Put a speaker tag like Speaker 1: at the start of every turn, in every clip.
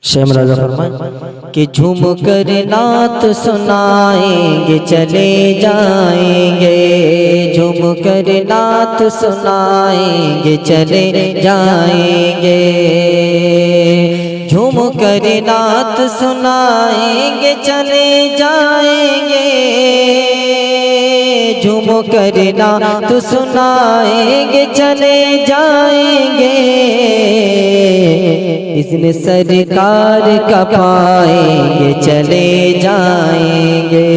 Speaker 1: شیخ مرزا فرمائیں کہ جھوم کر نعت سنائیں گے چلے جائیں گے، جھوم کر نعت سنائیں گے چلے جائیں گے، جھوم کر نعت سنائیں گے چلے جائیں گے، جھوم کر نعت سنائیں گے چلے جائیں گے، اذن سرکار کا پائیں گے چلے جائیں گے،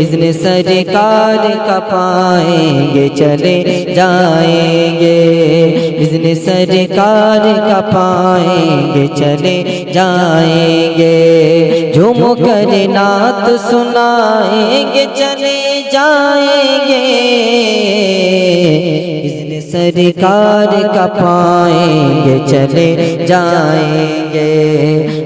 Speaker 1: اذن سرکار کا پائیں گے چلے جائیں گے، اذن سرکار کا پائیں گے چلے جائیں گے، جھوم کر نعت سنائیں گے چلے جائیں گے، اذن سرکار کا پائیں گے چلے جائیں گے،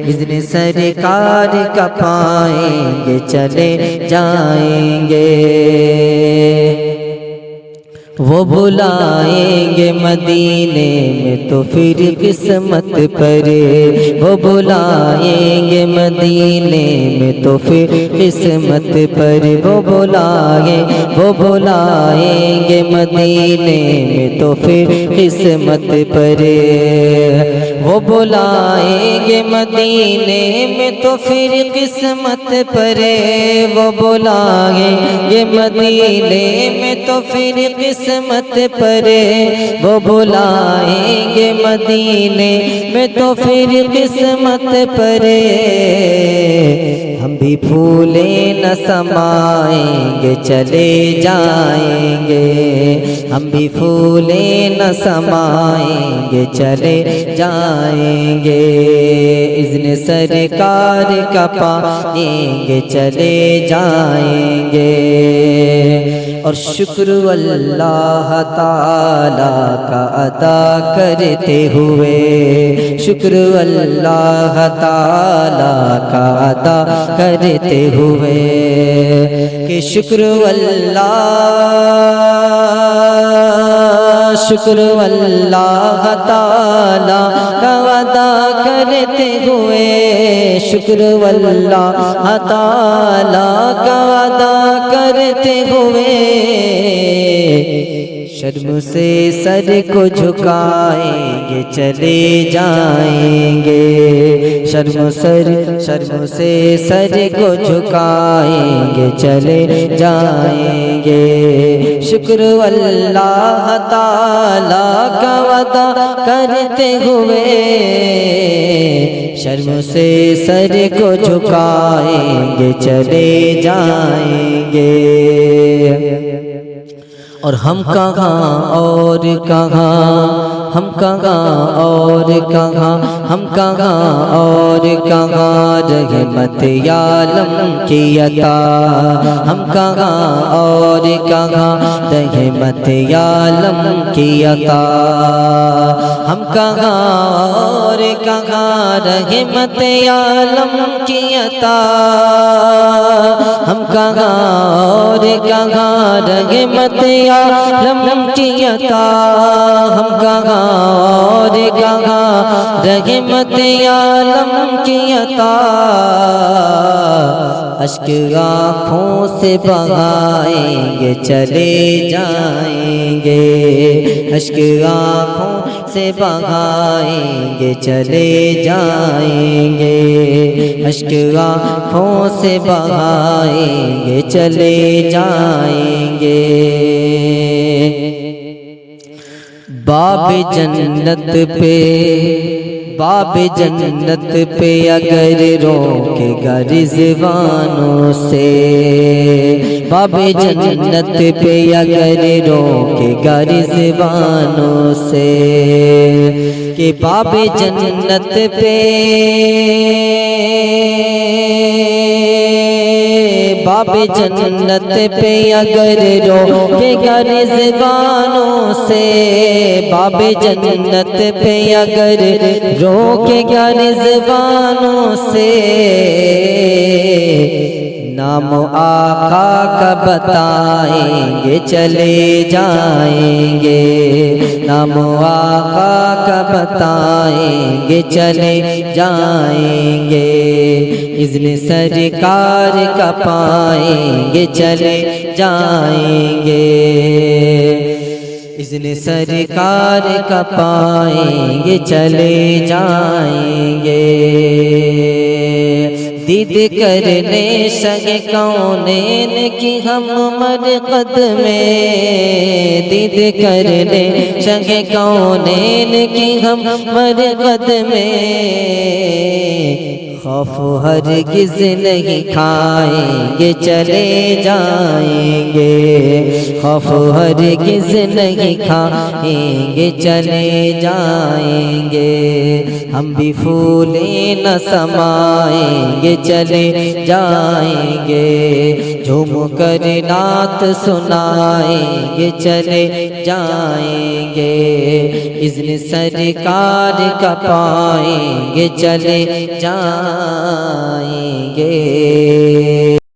Speaker 1: اذن سرکار کا پائیں گے چلے جائیں گے، وہ بلائیں گے مدینے میں تو پھر قسمت پر، وہ بلائیں گے مدینے میں تو پھر قسمت پر، وہ بلائیں گے مدینے میں تو پھر قسمت پر، وہ بلائیں گے مدینے میں تو پھر قسمت پر، وہ بلائیں گے مدینے میں تو پھر قسمت پر، وہ بلائیں گے مدینے میں تو پھر قسمت پر، ہم بھی پھولیں نہ سمائیں گے چلے جائیں گے، ہم بھی پھولیں نہ سمائیں گے چلے جائیں گے، اذن سرکار کا پائیں گے چلے جائیں گے، اور شکر اللہ تعالیٰ کا ادا کرتے ہوئے، شکر اللہ تعالیٰ کا ادا کرتے ہوئے، کہ شکر اللہ تعالیٰ کا ادا کرتے ہوئے، شکر اللہ تعالیٰ کا ادا کرتے ہوئے، شرم سے سر کو جھکائیں گے چلے جائیں گے، شرم سے سر کو جھکائیں گے چلے جائیں گے، شکر اللہ تعالیٰ کا ادا کرتے ہوئے، شرم سے سر کو جھکائیں گے چلے جائیں گے، اور ہم کہاں اور کہاں، ہم کہاں اور کہاں، ہم کہاں اور کہاں رحمت عالم کی عطا، ہم کہاں اور کہاں رحمت عالم کی عطا، ہم کہاں اور کہاں رحمت عالم کی عطا، ہم کہاں اور کہاں رحمت عالم کی عطا، ہم کہاں اور کہاں رحمت عالم کی عطا، اشک آنکھوں سے بہائیں گے چلے جائیں گے، اشک آنکھوں سے بہائیں گے چلے جائیں گے، اشک آنکھوں سے بہائیں گے چلے جائیں گے، باب جنت پہ، باب جنت پہ اگر روکے گا رضوانوں سے، باب جنت پہ اگر روکے گا رضوانوں سے، کہ باب جنت پہ، باب جنت پہ اگر روکے گا رضوانوں سے، باب جنت پہ اگر روکے گا رضوانوں سے، نام آقا کا بتائیں گے چلے جائیں گے نام آقا کا بتائیں گے چلے جائیں گے اذن سرکار کا پائیں گے چلے جائیں گے اذن سرکار کا پائیں گے چلے جائیں گے دید کرنے شگ کونین کی ہم مرقد میں دید کرنے شگ کونین کی ہم مرقد میں خوف ہرگز نہیں کھائیں گے چلے جائیں گے خوف ہرگز نہیں کھائیں گے چلے جائیں گے ہم بھی پھولیں نہ سمائیں گے چلے جائیں گے جھوم کر نعت سنائیں گے چلے جائیں گے اذن سرکار کا پائیں گے چلے جائیں گے